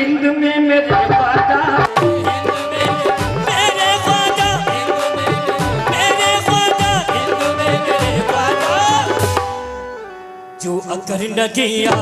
हिंद में मेरे ख्वाजा, मेरे ख्वाजा, मेरे ख्वाजा, जो अगर न किया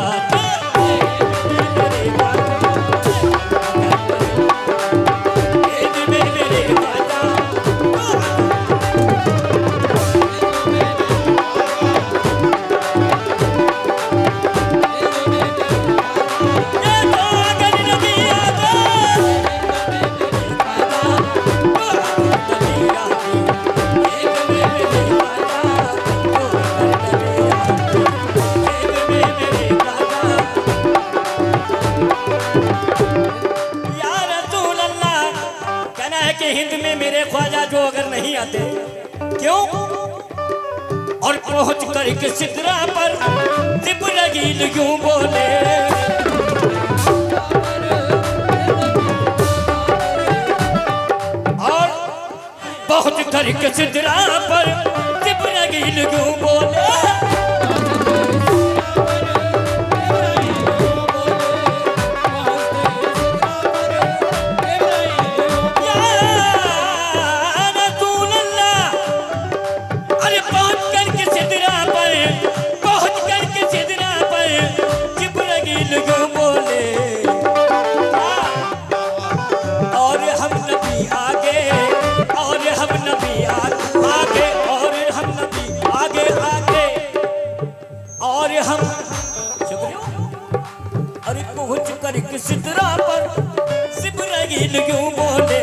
हिंद में मेरे ख्वाजा जो अगर नहीं आते क्यों, और पहुंच कर के सिदरा पर जिब्राइल यूं बोले, और पहुंच कर के सिदरा पर जिब्राइल यूं बोले, सिदरा पर जिब्राइल यूं बोले,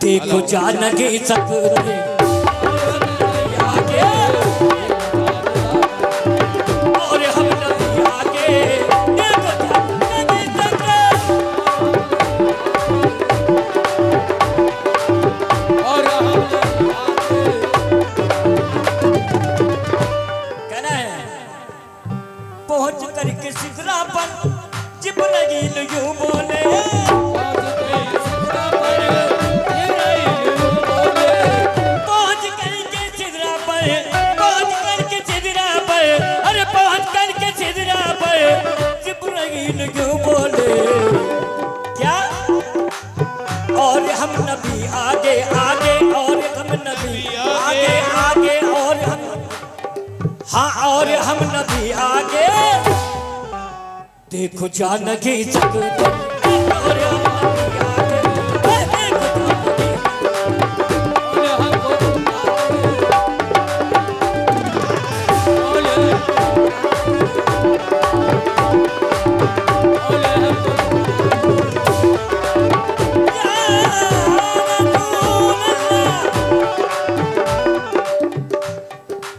देखो जा नहीं सकते आगे, और हम नहीं आगे, देखो जा नहीं सकते, और हम कहना है पहुंच करके सिदरा पर जिब्राइल यूं बोले, क्यों बोले क्या, और हम नबी आगे आगे, और हम नबी आगे आगे, और हम, हाँ और हम नबी आगे, देखो जा नहीं सकते, और हम नबी आगे,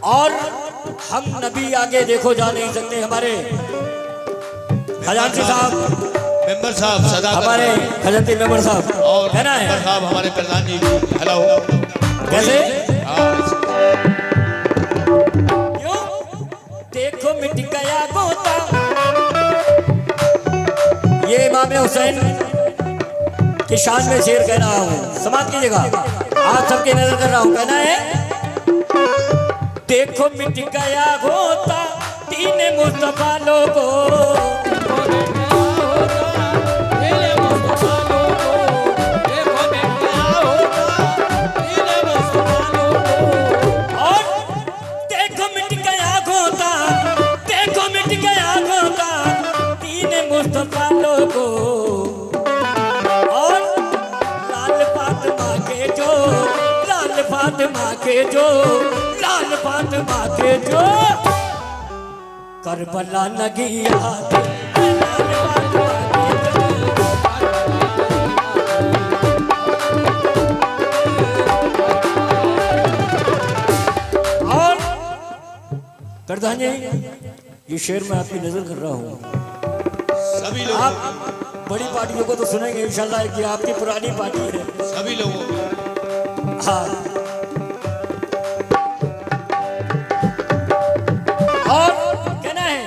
और हम नबी आगे देखो जा नहीं सकते। हमारे खजांची साहब, मेंबर साहब, सदा हमारे खजांची मेंबर साहब, और कहना है मेंबर साहब हमारे प्रधान जी, हेलो कैसे क्यों, देखो मिट गया गोता, ये इमाम हुसैन की शान में शेर कह रहा हूँ, समाज कीजिएगा, आप सबकी नजर कर रहा हूँ। कहना है देखो मिट गया होता तीन मुस्तफा लोगों, और देखो मिट गया होता, देखो मिट गया होता तीन मुस्तफा लोगों, और लाल फातिमा के जो, लाल फातिमा के जो, लाल फातिमा के जो करबला न गया, और प्रधान जी ये शेर मैं आपकी नजर कर रहा हूँ, सभी लोगों आप बड़ी पार्टियों को तो सुनेंगे इंशाल्लाह कि आपकी पुरानी पार्टी है। सभी लोगों की। हाँ, और कहना है,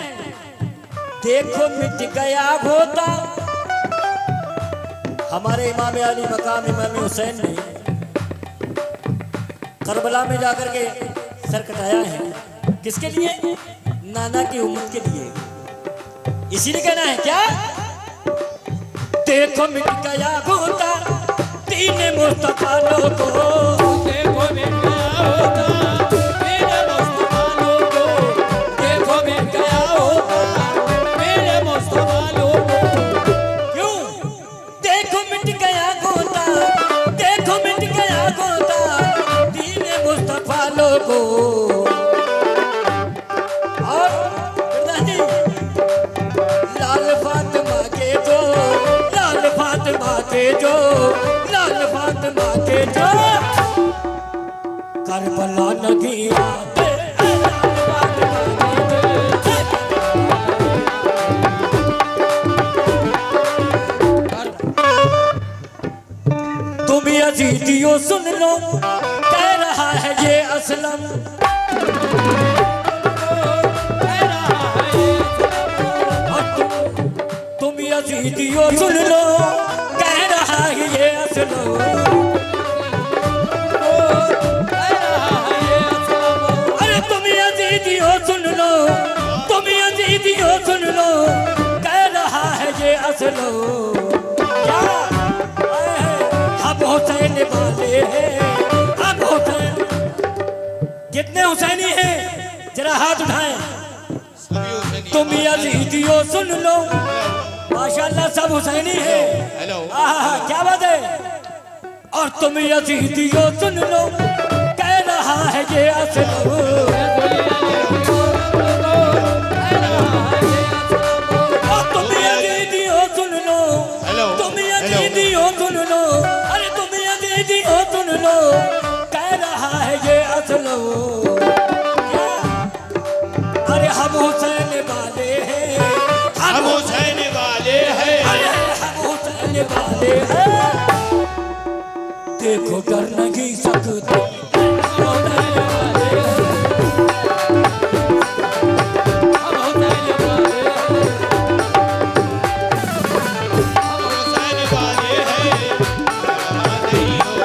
देखो मिट गया होता हमारे इमाम अली मकाम इमाम हुसैन ने करबला में जाकर के सर कटाया है। किसके लिए? नाना की उम्मत के लिए। इसीलिए कहना है क्या, देखो मिट गया होता दीन मुस्तफा लोगो, देखो मिट गया होता मेरे मुस्तफा लोगो, देखो मिट गया होता मेरे मुस्तफा लोगो। क्यों? देखो मिट गया होता, देखो मिट गया होता दीन मुस्तफा लोगो। और प्रधान जी, लाल फातिमा के जो, लाल फातिमा के जो, लाल फातिमा के जो करबला नहीं आते, लाल फातिमा के जो। तुम यजीदियो सुन लो, कह रहा है ये असलम, तुम यजीदियो सुन लो, कह रहा है ये असलम। अरे तुम यजीदियो सुन लो, तुम यजीदियो सुन लो, कह रहा है ये असलम। क्या हम हुसैन वाले हैं, हम हुसैन। कितने हुसैनी हैं जरा हाथ उठाएं। सभी हुसैनी। तुम यजीदियो सुन लो, माशाल्लाह सब हुसैनी है। हेलो। आहा, क्या बात है। और तुम यजीदियो सुन लो, कह रहा है ये असलम। और तुम यजीदियो सुन लो, हेलो। तुम यजीदियो सुन लो, अरे तुम यजीदियो सुन लो, कह रहा है ये असलम। क्या? अरे हम हुसैन वाले हैं, हम हुसैन वाले हैं। अरे हम हुसैन वाले हैं। देखो कर नहीं सकते, हम हुसैन वाले हैं, हम हुसैन वाले हैं। हम हुसैन वाले हैं, बुरा नहीं हो।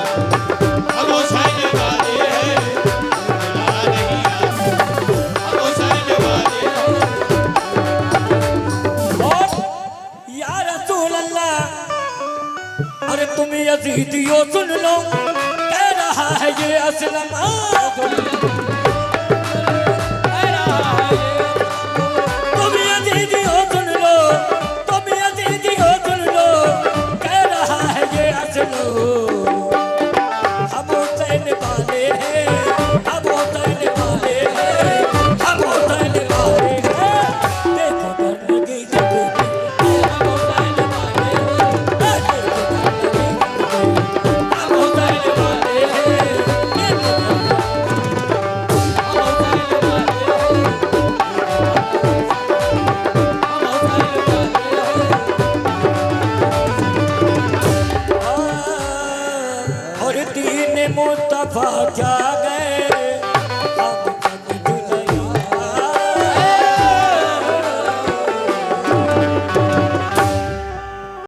हम हुसैन वाले हैं, बुरा नहीं हो। हम हुसैन वाले हैं। और या रसूल अल्लाह, अरे तुम यजीदियो सुन लो, कह रहा है ये असलम।